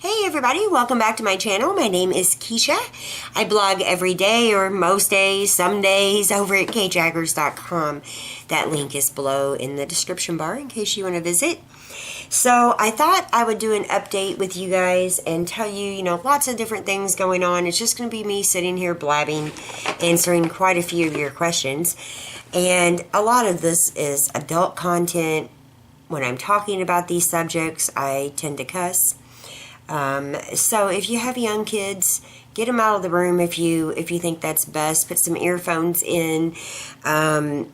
Hey everybody, welcome back to my channel. My name is Kisha. I blog every day or most days, some days over at kjaggers.com. That link is below in the description bar in case you want to visit. So I thought I would do an update with you guys and tell you, lots of different things going on. It's just going to be me sitting here blabbing, answering quite a few of your questions. And a lot of this is adult content. When I'm talking about these subjects, I tend to cuss. So if you have young kids, get them out of the room if you think that's best. Put some earphones in. Yeah,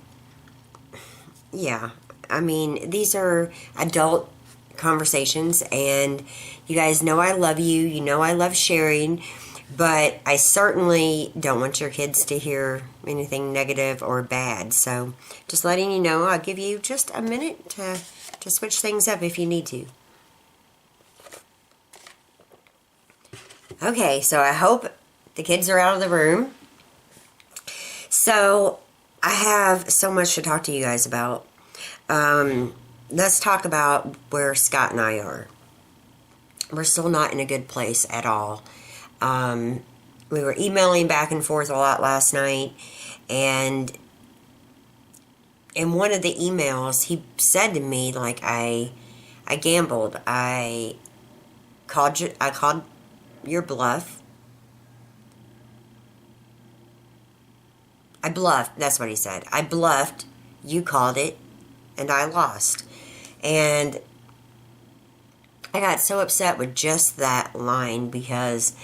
I mean, these are adult conversations, and you guys know I love you. You know I love sharing, but I certainly don't want your kids to hear anything negative or bad. So just letting you know, I'll give you just a minute to switch things up if you need to. Okay, so I hope the kids are out of the room. So I have so much to talk to you guys about. Let's talk about where Scott and I are. We're still not in a good place at all. We were emailing back and forth a lot last night, and in one of the emails, he said to me, like, I gambled. I called your bluff. I bluffed. That's what he said. I bluffed. You called it, and I lost. And I got so upset with just that line because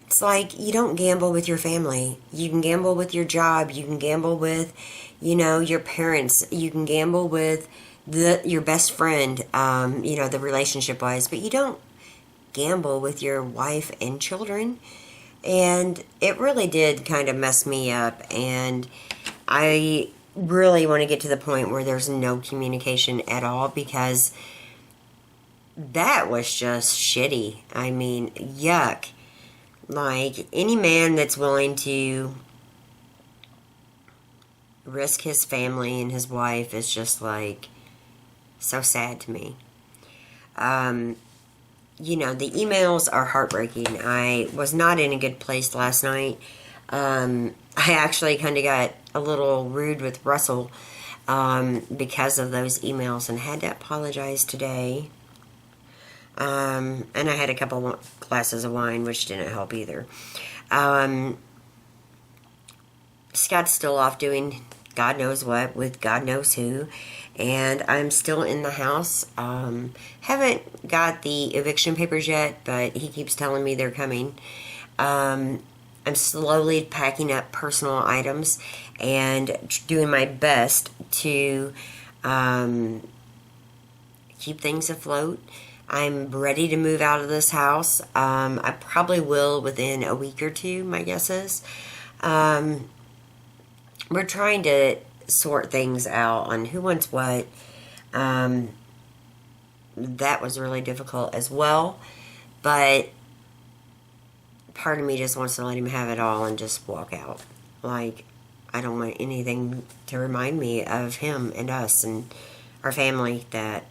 it's like, you don't gamble with your family. You can gamble with your job. You can gamble with, your parents. You can gamble with your best friend, the relationship-wise. But you don't gamble with your wife and children. And it really did kind of mess me up. And I really want to get to the point where there's no communication at all, because that was just shitty. I mean, yuck. Like, any man that's willing to risk his family and his wife is just, like, so sad to me. The emails are heartbreaking. I was not in a good place last night. I actually kind of got a little rude with Russell because of those emails, and had to apologize today. And I had a couple glasses of wine, which didn't help either. Scott's still off doing God knows what with God knows who, and I'm still in the house. Haven't got the eviction papers yet, but he keeps telling me they're coming. I'm slowly packing up personal items and doing my best to keep things afloat. I'm ready to move out of this house. I probably will within a week or two, my guess is. We're trying to sort things out on who wants what. That was really difficult as well. But part of me just wants to let him have it all and just walk out. Like, I don't want anything to remind me of him and us and our family that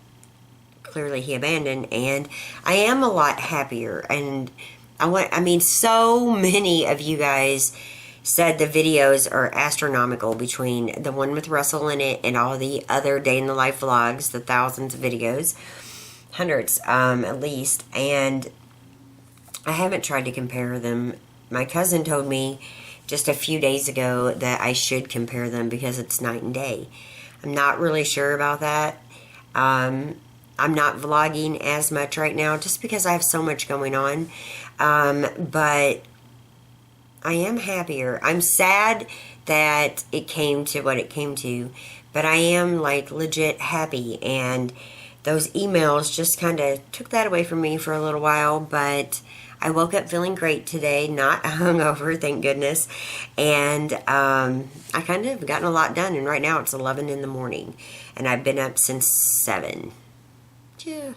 clearly he abandoned. And I am a lot happier. And so many of you guys said the videos are astronomical, between the one with Russell in it and all the other day in the life vlogs, the thousands of videos, hundreds at least. And I haven't tried to compare them. My cousin told me just a few days ago that I should compare them because it's night and day. I'm not really sure about that. I'm not vlogging as much right now just because I have so much going on. But I am happier. I'm sad that it came to what it came to, but I am, like, legit happy. And those emails just kind of took that away from me for a little while, but I woke up feeling great today, not hungover, thank goodness. And I kind of gotten a lot done, and right now it's 11 in the morning, and I've been up since 7. Yeah.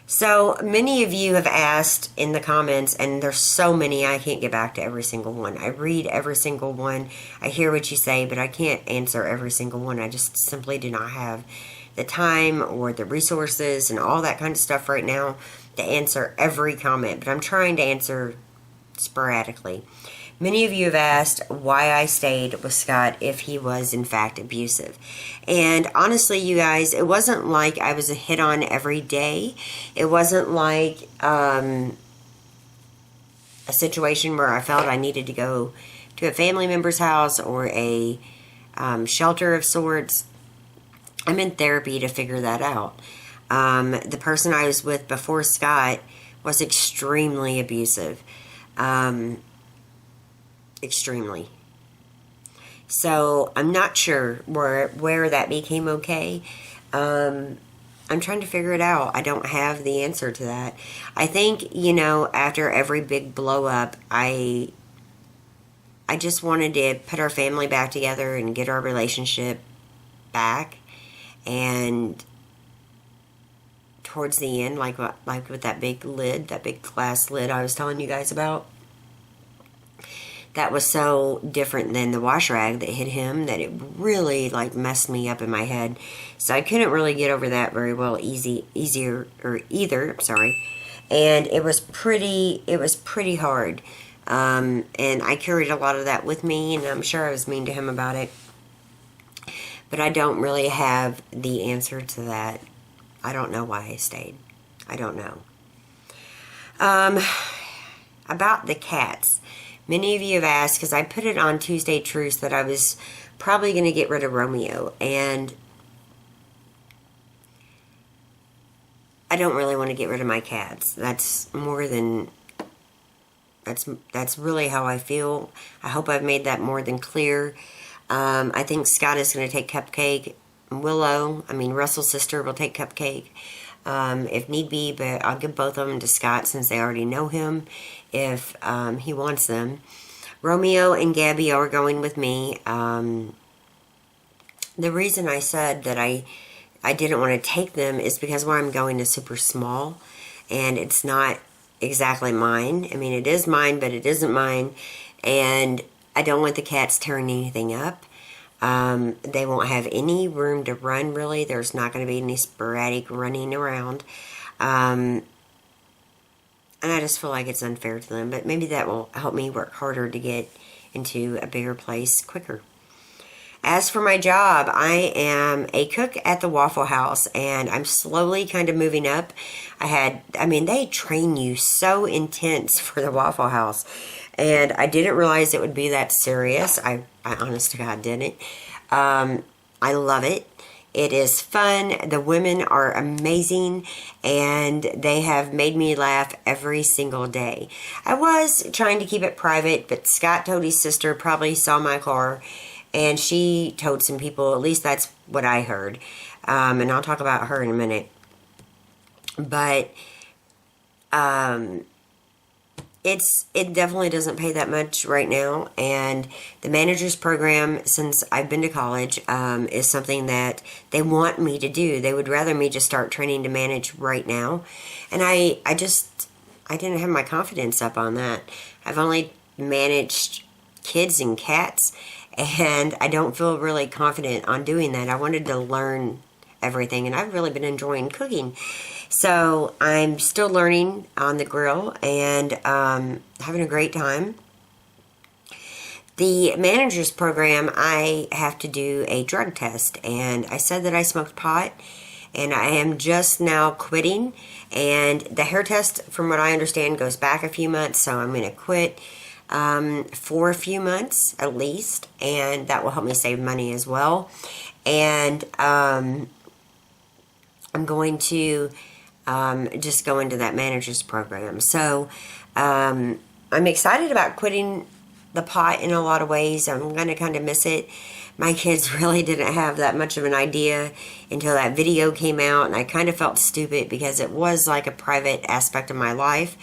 So many of you have asked in the comments, and there's so many, I can't get back to every single one. I read every single one. I hear what you say, but I can't answer every single one. I just simply do not have the time or the resources and all that kind of stuff right now to answer every comment, but I'm trying to answer sporadically. Many of you have asked why I stayed with Scott if he was in fact abusive. And honestly, you guys, it wasn't like I was a hit on every day. It wasn't like a situation where I felt I needed to go to a family member's house or a shelter of sorts. I'm in therapy to figure that out. The person I was with before Scott was extremely abusive. Extremely. So I'm not sure where that became okay. I'm trying to figure it out. I don't have the answer to that. I think, after every big blow up, I just wanted to put our family back together and get our relationship back. And towards the end, like with that big glass lid I was telling you guys about, that was so different than the wash rag that hit him that it really messed me up in my head. So I couldn't really get over that very well either. And it was pretty hard. And I carried a lot of that with me, and I'm sure I was mean to him about it. But I don't really have the answer to that. I don't know why I stayed. I don't know. About the cats. Many of you have asked, because I put it on Tuesday Truths, that I was probably going to get rid of Romeo. And I don't really want to get rid of my cats. That's really how I feel. I hope I've made that more than clear. I think Scott is going to take Cupcake. Russell's sister will take Cupcake if need be, but I'll give both of them to Scott since they already know him if he wants them. Romeo and Gabby are going with me. The reason I said that I didn't want to take them is because where I'm going is super small, and it's not exactly mine. I mean, it is mine, but it isn't mine, and I don't want the cats tearing anything up. They won't have any room to run, really. There's not going to be any sporadic running around. And I just feel like it's unfair to them. But maybe that will help me work harder to get into a bigger place quicker. As for my job, I am a cook at the Waffle House, and I'm slowly kind of moving up. They train you so intense for the Waffle House, and I didn't realize it would be that serious. I honest to God didn't. I love it. It is fun. The women are amazing, and they have made me laugh every single day. I was trying to keep it private, but Scott told his sister probably saw my car, and she told some people. At least that's what I heard. And I'll talk about her in a minute. But it definitely doesn't pay that much right now, and the manager's program, since I've been to college, is something that they want me to do. They would rather me just start training to manage right now, and I didn't have my confidence up on that. I've only managed kids and cats, and I don't feel really confident on doing that. I wanted to learn everything, and I've really been enjoying cooking. So I'm still learning on the grill and having a great time. The manager's program, I have to do a drug test, and I said that I smoked pot, and I am just now quitting. And the hair test, from what I understand, goes back a few months, so I'm going to quit for a few months at least, and that will help me save money as well. And I'm going to just go into that manager's program. So I'm excited about quitting the pot in a lot of ways. I'm going to kind of miss it. My kids really didn't have that much of an idea until that video came out, and I kind of felt stupid because it was like a private aspect of my life.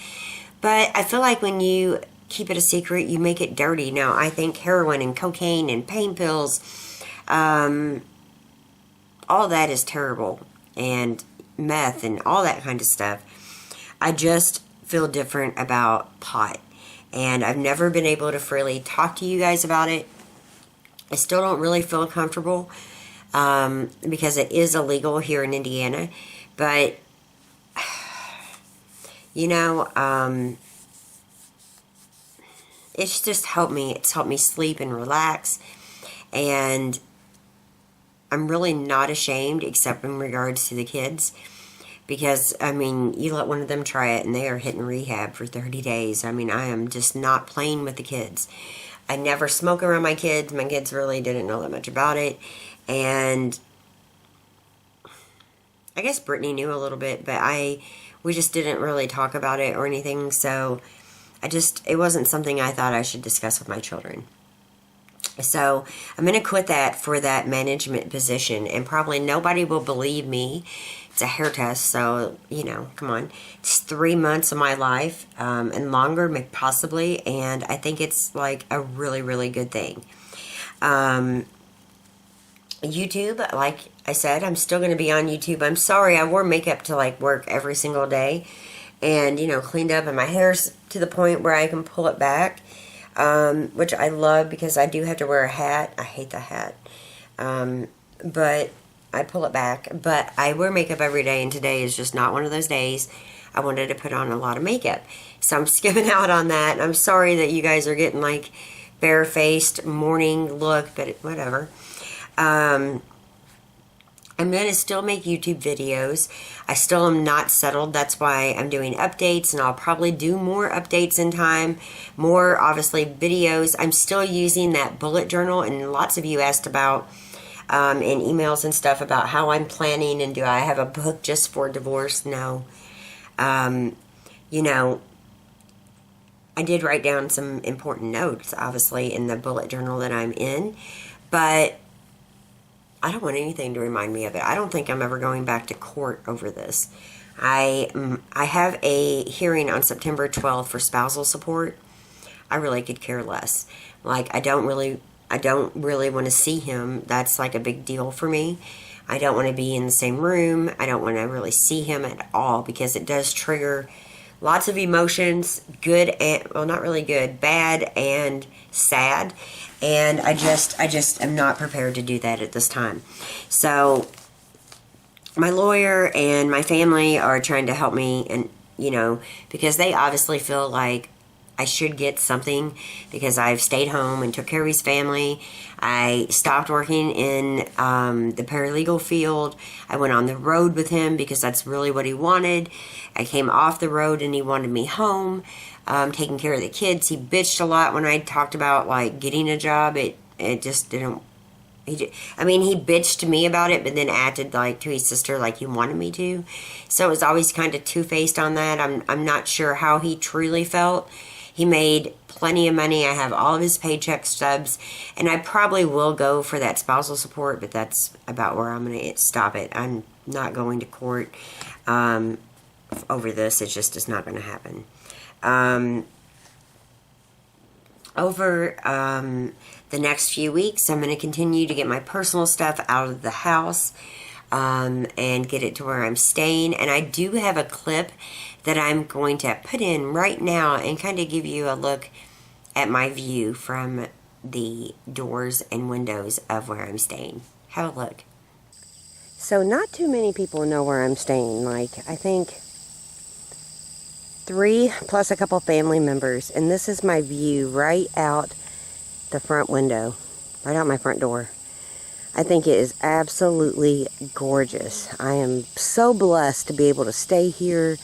But I feel like when you keep it a secret, you make it dirty. Now, I think heroin and cocaine and pain pills, all that is terrible, and meth and all that kind of stuff. I just feel different about pot, and I've never been able to freely talk to you guys about it. I still don't really feel comfortable because it is illegal here in Indiana, but You know, it's just helped me. It's helped me sleep and relax. And I'm really not ashamed, except in regards to the kids. Because, I mean, you let one of them try it and they are hitting rehab for 30 days. I mean, I am just not playing with the kids. I never smoke around my kids. My kids really didn't know that much about it. And I guess Brittany knew a little bit, but we just didn't really talk about it or anything. So it wasn't something I thought I should discuss with my children. So I'm going to quit that for that management position, and probably nobody will believe me. It's a hair test, so, you know, come on. It's 3 months of my life, and longer, possibly, and I think it's, like, a really, really good thing. YouTube, like I said, I'm still going to be on YouTube. I'm sorry, I wore makeup to, like, work every single day, and, you know, cleaned up, and my hair's to the point where I can pull it back, which I love because I do have to wear a hat. I hate the hat, but I pull it back. But I wear makeup every day, and today is just not one of those days. I wanted to put on a lot of makeup, so I'm skipping out on that. I'm sorry that you guys are getting, like, bare-faced morning look, but whatever. I'm going to still make YouTube videos. I still am not settled. That's why I'm doing updates, and I'll probably do more updates in time. More, obviously, videos. I'm still using that bullet journal, and lots of you asked about in emails and stuff about how I'm planning, and do I have a book just for divorce? No. You know, I did write down some important notes, obviously, in the bullet journal that I'm in, but I don't want anything to remind me of it. I don't think I'm ever going back to court over this. I have a hearing on September 12th for spousal support. I really could care less. Like, I don't really want to see him. That's like a big deal for me. I don't want to be in the same room. I don't want to really see him at all, because it does trigger lots of emotions, good and, well, not really good, bad and sad. And I just am not prepared to do that at this time. So my lawyer and my family are trying to help me, and, you know, because they obviously feel like I should get something because I've stayed home and took care of his family. I stopped working in the paralegal field. I went on the road with him because that's really what he wanted. I came off the road and he wanted me home, taking care of the kids. He bitched a lot when I talked about, like, getting a job. It just didn't. He bitched to me about it, but then acted like to his sister like he wanted me to. So it was always kind of two-faced on that. I'm not sure how he truly felt. He made plenty of money. I have all of his paycheck stubs, and I probably will go for that spousal support, but that's about where I'm going to stop it. I'm not going to court over this. It just is not going to happen. Over the next few weeks, I'm going to continue to get my personal stuff out of the house and get it to where I'm staying. And I do have a clip that I'm going to put in right now and kind of give you a look at my view from the doors and windows of where I'm staying. Have a look. So not too many people know where I'm staying. Like, I think 3 plus a couple family members. And this is my view right out the front window, right out my front door. I think it is absolutely gorgeous. I am so blessed to be able to stay here,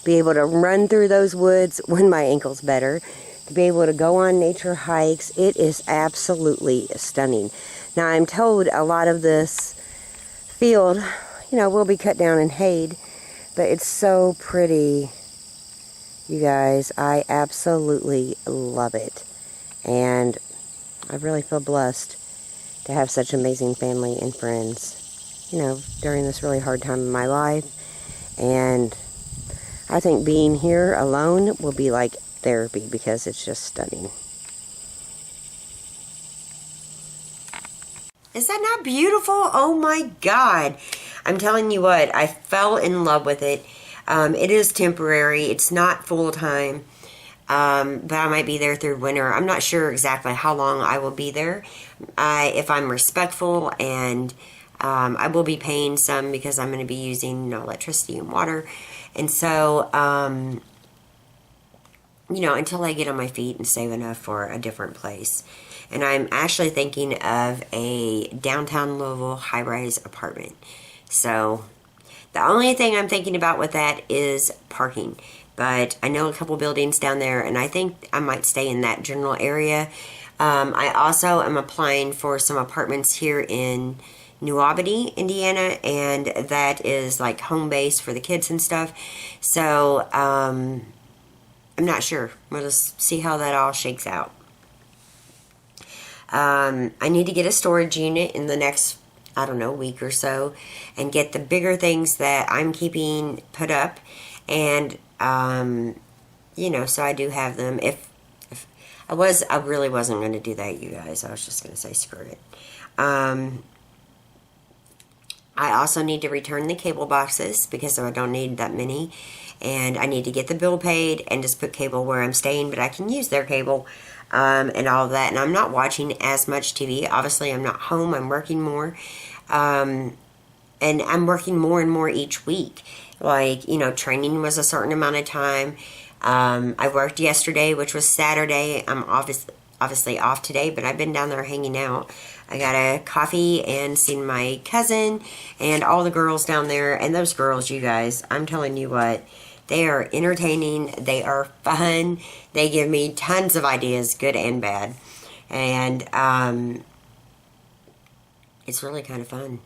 be able to run through those woods when my ankle's better, to be able to go on nature hikes. It is absolutely stunning. Now, I'm told a lot of this field, you know, will be cut down and hayed, but it's so pretty, you guys. I absolutely love it. And I really feel blessed to have such amazing family and friends, you know, during this really hard time in my life. And I think being here alone will be like therapy because it's just stunning. Is that not beautiful? Oh my God. I'm telling you what, I fell in love with it. It is temporary. It's not full time. But I might be there through winter. I'm not sure exactly how long I will be there. If I'm respectful and I will be paying some because I'm going to be using, electricity and water. And so, until I get on my feet and save enough for a different place. And I'm actually thinking of a downtown Louisville high-rise apartment. So the only thing I'm thinking about with that is parking. But I know a couple buildings down there, and I think I might stay in that general area. I also am applying for some apartments here in New Albany, Indiana, and that is like home base for the kids and stuff. So I'm not sure. We'll just see how that all shakes out. I need to get a storage unit in the next, week or so, and get the bigger things that I'm keeping put up. And, so I do have them. If I really wasn't going to do that, you guys. I was just going to say screw it. I also need to return the cable boxes because I don't need that many. And I need to get the bill paid and just put cable where I'm staying, but I can use their cable and all of that. And I'm not watching as much TV. Obviously, I'm not home. I'm working more. And I'm working more and more each week. Like, training was a certain amount of time. I worked yesterday, which was Saturday. I'm obviously off today, but I've been down there hanging out. I got a coffee and seen my cousin and all the girls down there. And those girls, you guys, I'm telling you what, they are entertaining. They are fun. They give me tons of ideas, good and bad. And it's really kind of fun.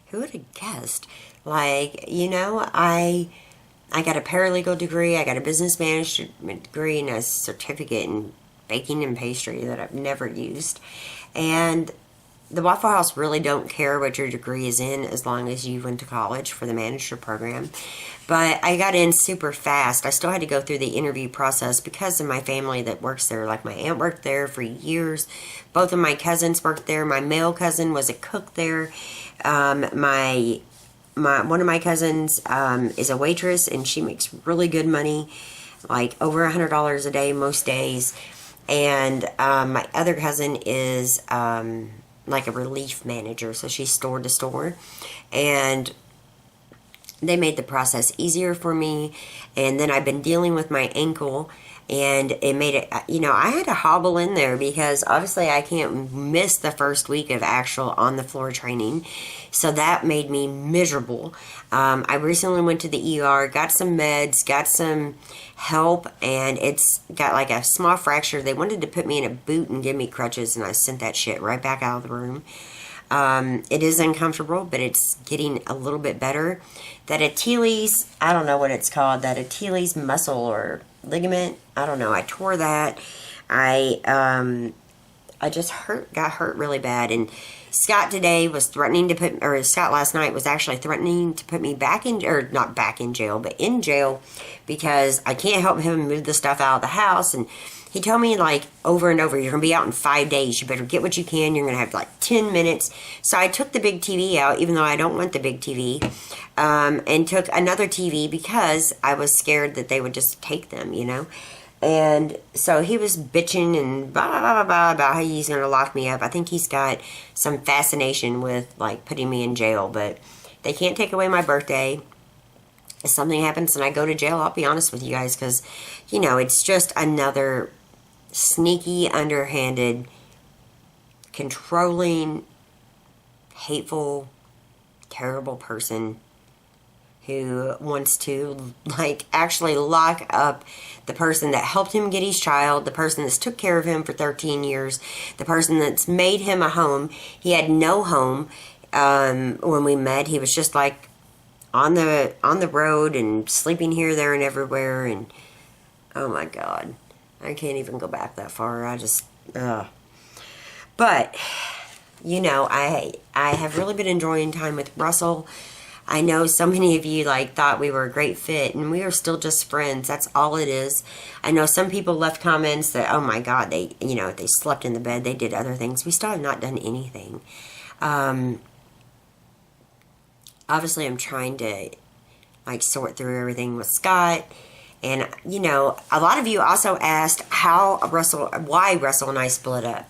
Who would have guessed? Like, I got a paralegal degree. I got a business management degree and a certificate in baking and pastry that I've never used. And the Waffle House really don't care what your degree is in as long as you went to college for the manager program. But I got in super fast. I still had to go through the interview process because of my family that works there. Like my aunt worked there for years. Both of my cousins worked there. My male cousin was a cook there. One of my cousins is a waitress, and she makes really good money, like over $100 a day most days. And my other cousin is like a relief manager, so she's store to store. And they made the process easier for me. And then I've been dealing with my ankle, and it made it, I had to hobble in there because obviously I can't miss the first week of actual on the floor training. So that made me miserable. I recently went to the ER, got some meds, got some help, and it's got like a small fracture. They wanted to put me in a boot and give me crutches, and I sent that shit right back out of the room. It is uncomfortable, but it's getting a little bit better. That Achilles, I don't know what it's called, that Achilles muscle or ligament, I don't know. I tore that. I just got hurt really bad. And Scott today was threatening to Scott last night was actually threatening to put me back in, or not back in jail, but in jail because I can't help him move the stuff out of the house. And he told me like over and over, you're going to be out in 5 days. You better get what you can. You're going to have like 10 minutes. So I took the big TV out, even though I don't want the big TV, and took another TV because I was scared that they would just take them, And so he was bitching and blah, blah, blah, blah, about how he's going to lock me up. I think he's got some fascination with, like, putting me in jail. But they can't take away my birthday. If something happens and I go to jail, I'll be honest with you guys. Because, it's just another sneaky, underhanded, controlling, hateful, terrible person who wants to, like, actually lock up the person that helped him get his child, the person that's took care of him for 13 years, the person that's made him a home. He had no home when we met. He was just, like, on the road and sleeping here, there, and everywhere. And, oh, my God. I can't even go back that far. I just, But, I have really been enjoying time with Russell. I know so many of you thought we were a great fit, and we are still just friends. That's all it is. I know some people left comments that, oh my God, they slept in the bed, they did other things. We still have not done anything. Obviously, I'm trying to sort through everything with Scott. And, a lot of you also asked why Russell and I split up.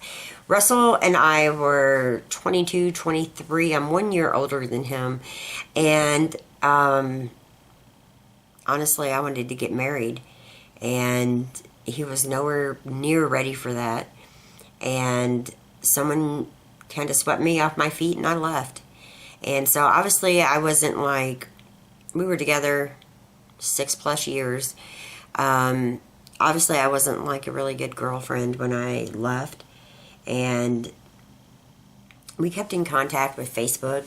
Russell and I were 22, 23. I'm 1 year older than him. And honestly, I wanted to get married. And he was nowhere near ready for that. And someone kind of swept me off my feet and I left. And so obviously I wasn't like, we were together 6+ years. Obviously I wasn't like a really good girlfriend when I left. And we kept in contact with Facebook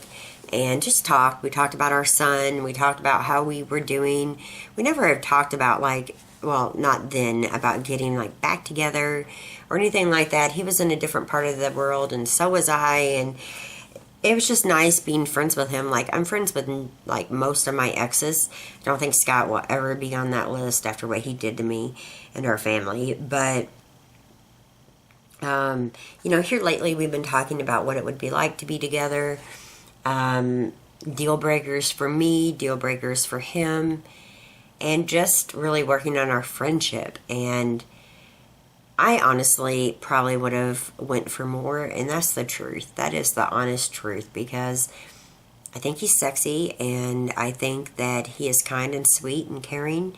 and just talked. We talked about our son. We talked about how we were doing. We never have talked about like, well, not then, about getting like back together or anything like that. He was in a different part of the world and so was I, and it was just nice being friends with him. Like, I'm friends with like most of my exes. I don't think Scott will ever be on that list after what he did to me and our family. But here lately we've been talking about what it would be like to be together. Deal breakers for me, deal breakers for him, and just really working on our friendship. And I honestly probably would have went for more, and that's the truth. That is the honest truth, because I think he's sexy, and I think that he is kind and sweet and caring,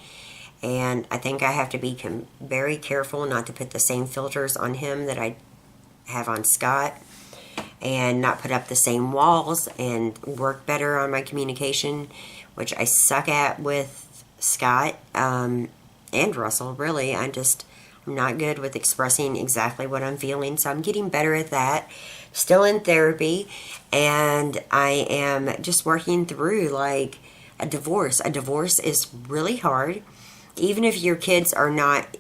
and I think I have to be very careful not to put the same filters on him that I have on Scott, and not put up the same walls, and work better on my communication, which I suck at with Scott and Russell, really. I'm not good with expressing exactly what I'm feeling, so I'm getting better at that. Still in therapy, and I am just working through like a divorce. A divorce is really hard, even if your kids are not,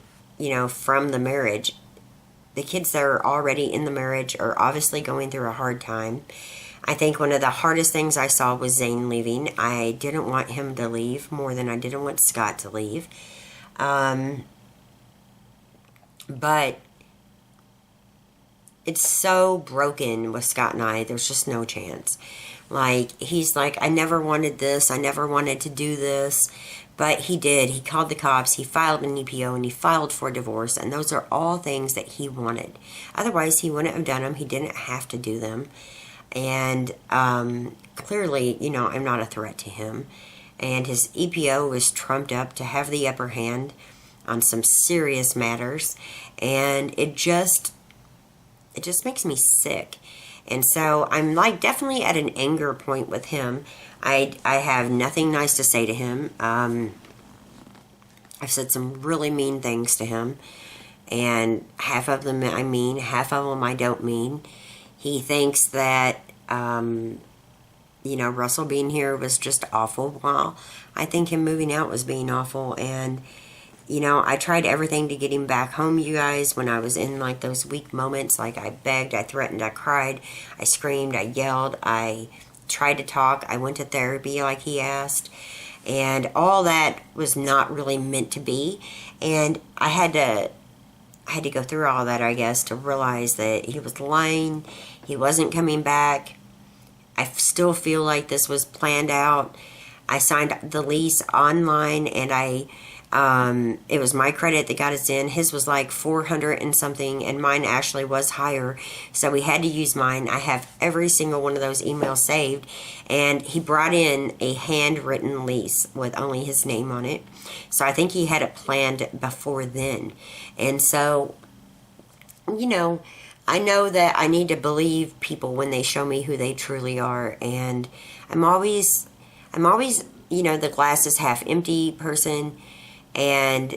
from the marriage. The kids that are already in the marriage are obviously going through a hard time. I think one of the hardest things I saw was Zane leaving. I didn't want him to leave more than I didn't want Scott to leave. But it's so broken with Scott and I, there's just no chance. Like, he's like, I never wanted this, I never wanted to do this, but he did. He called the cops, he filed an EPO, and he filed for divorce, and those are all things that he wanted. Otherwise, he wouldn't have done them. He didn't have to do them. And clearly, I'm not a threat to him. And his EPO was trumped up to have the upper hand on some serious matters, and it just makes me sick. And so I'm like definitely at an anger point with him. I have nothing nice to say to him. I've said some really mean things to him, and half of them I mean, half of them I don't mean. He thinks that Russell being here was just awful. Well, I think him moving out was being awful, and I tried everything to get him back home, you guys, when I was in like those weak moments. Like, I begged, I threatened, I cried, I screamed, I yelled, I tried to talk, I went to therapy like he asked, and all that was not really meant to be. And I had to go through all that, I guess, to realize that he was lying, he wasn't coming back. I still feel like this was planned out. I signed the lease online, and it was my credit that got us in. His was like 400 and something, and mine actually was higher, so we had to use mine. I have every single one of those emails saved, and he brought in a handwritten lease with only his name on it, so I think he had it planned before then. And so, I know that I need to believe people when they show me who they truly are, and I'm always, the glass is half empty person. And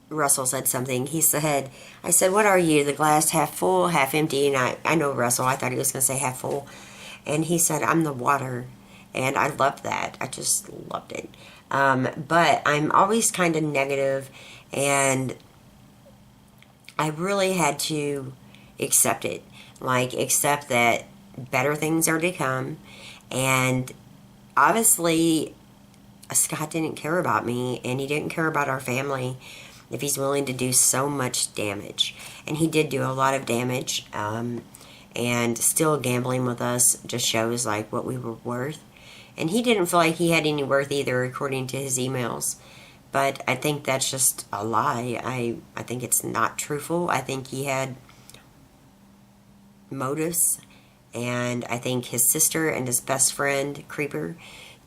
Russell said something. I said, what are you, the glass half full, half empty? And I know Russell, I thought he was going to say half full. And he said, I'm the water. And I loved that. I just loved it. But I'm always kind of negative, and I really had to accept it. Like, accept that better things are to come. And obviously, Scott didn't care about me, and he didn't care about our family if he's willing to do so much damage. And he did do a lot of damage, and still gambling with us just shows like what we were worth. And he didn't feel like he had any worth either, according to his emails. But I think that's just a lie. I think it's not truthful. I think he had motives. And I think his sister and his best friend, Creeper,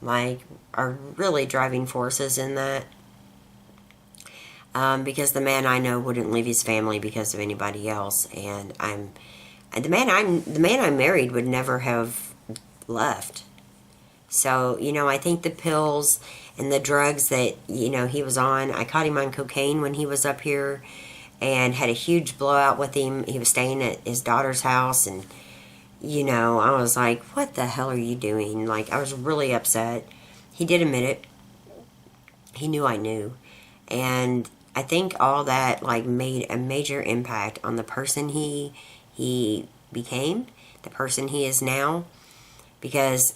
like, are really driving forces in that. Because the man I know wouldn't leave his family because of anybody else, and the man I married would never have left. So, you know, I think the pills and the drugs that, you know, he was on, I caught him on cocaine when he was up here and had a huge blowout with him. He was staying at his daughter's house, and, you know, I was like, what the hell are you doing? Like, I was really upset. He did admit it. He knew I knew. And I think all that, like, made a major impact on the person he became, the person he is now. Because,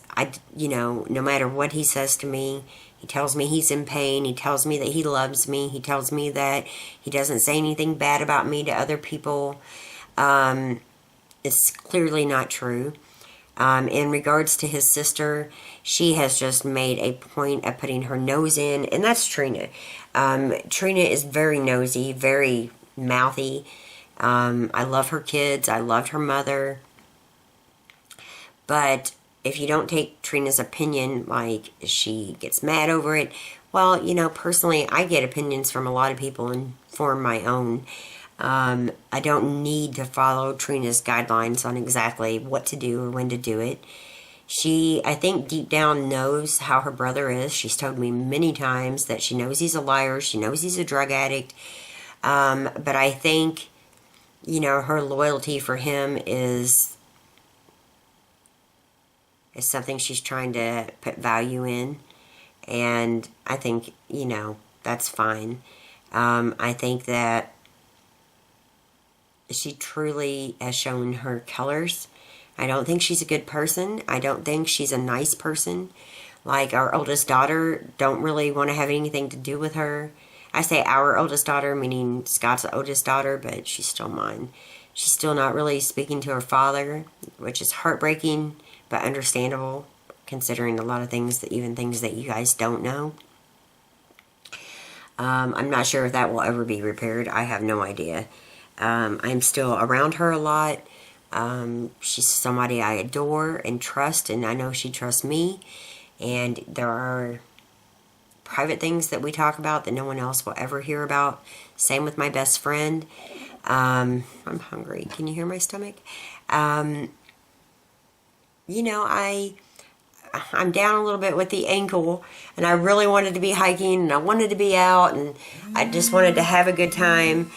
you know, no matter what he says to me, he tells me he's in pain. He tells me that he loves me. He tells me that he doesn't say anything bad about me to other people. It's clearly not true. In regards to his sister, she has just made a point of putting her nose in, and that's Trina. Trina is very nosy, very mouthy. I love her kids. I loved her mother. But if you don't take Trina's opinion, like, she gets mad over it, well, you know, personally, I get opinions from a lot of people and form my own. I don't need to follow Trina's guidelines on exactly what to do or when to do it. She, I think, deep down knows how her brother is. She's told me many times that she knows he's a liar. She knows he's a drug addict. But I think, you know, her loyalty for him is something she's trying to put value in. And I think, you know, that's fine. I think that she truly has shown her colors. I don't think she's a good person. I don't think she's a nice person. Like, our oldest daughter don't really want to have anything to do with her. I say our oldest daughter, meaning Scott's oldest daughter, but she's still mine. She's still not really speaking to her father, which is heartbreaking, but understandable, considering a lot of things, even things that you guys don't know. I'm not sure if that will ever be repaired. I have no idea. I'm still around her a lot. She's somebody I adore and trust, and I know she trusts me. And there are private things that we talk about that no one else will ever hear about. Same with my best friend. I'm hungry. Can you hear my stomach? You know, I'm down a little bit with the ankle, and I really wanted to be hiking, and I wanted to be out, and I just wanted to have a good time.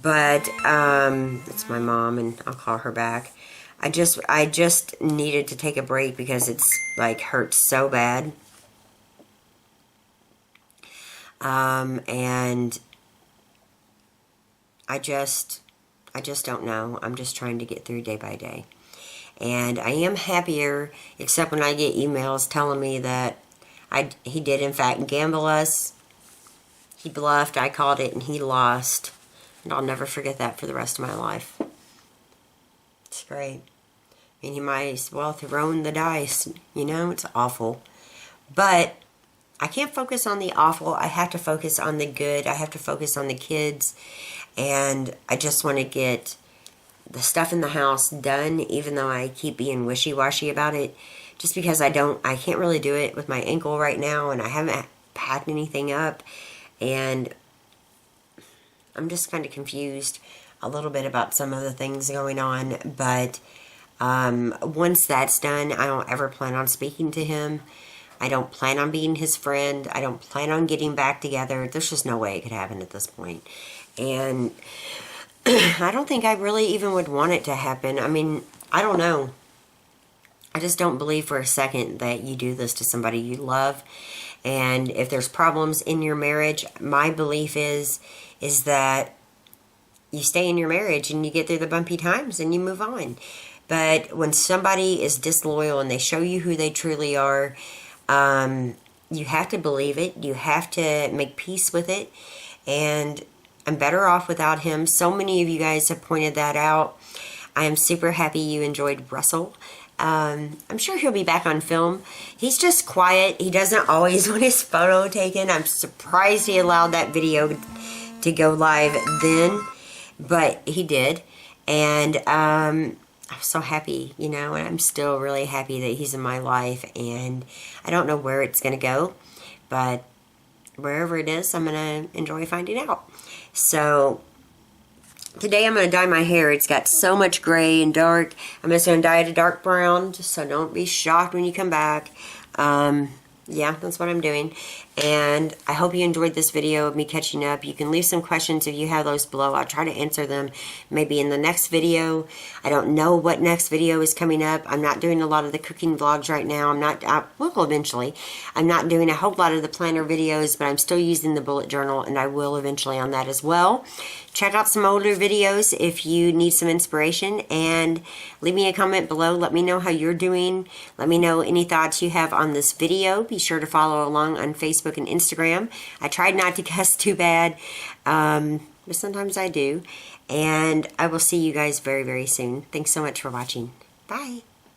But it's my mom, and I'll call her back. I just needed to take a break because it's like hurts so bad. And I just don't know. I'm just trying to get through day by day. And I am happier, except when I get emails telling me that he did in fact gamble us. He bluffed, I called it, and he lost. And I'll never forget that for the rest of my life. It's great. I mean, he might as well thrown the dice. You know, it's awful. But I can't focus on the awful. I have to focus on the good. I have to focus on the kids. And I just want to get the stuff in the house done, even though I keep being wishy-washy about it. Just because I can't really do it with my ankle right now, and I haven't packed anything up. And I'm just kind of confused a little bit about some of the things going on. But once that's done, I don't ever plan on speaking to him. I don't plan on being his friend. I don't plan on getting back together. There's just no way it could happen at this point. And I don't think I really even would want it to happen. I mean, I don't know. I just don't believe for a second that you do this to somebody you love. And if there's problems in your marriage, my belief is that you stay in your marriage and you get through the bumpy times and you move on. But when somebody is disloyal and they show you who they truly are, you have to believe it. You have to make peace with it. And I'm better off without him. So many of you guys have pointed that out. I am super happy you enjoyed Russell. I'm sure he'll be back on film. He's just quiet. He doesn't always want his photo taken. I'm surprised he allowed that video to go live then, but he did. And I was so happy, you know, and I'm still really happy that he's in my life, and I don't know where it's going to go, but wherever it is, I'm going to enjoy finding out. So today I'm going to dye my hair. It's got so much gray and dark. I'm just going to dye it a dark brown, just so don't be shocked when you come back. Yeah, that's what I'm doing. And I hope you enjoyed this video of me catching up. You can leave some questions if you have those below. I'll try to answer them maybe in the next video. I don't know what next video is coming up. I'm not doing a lot of the cooking vlogs right now. I will eventually. I'm not doing a whole lot of the planner videos, but I'm still using the bullet journal, and I will eventually on that as well. Check out some older videos if you need some inspiration, and leave me a comment below. Let me know how you're doing. Let me know any thoughts you have on this video. Be sure to follow along on Facebook and Instagram. I tried not to cuss too bad, but sometimes I do. And I will see you guys very, very soon. Thanks so much for watching. Bye.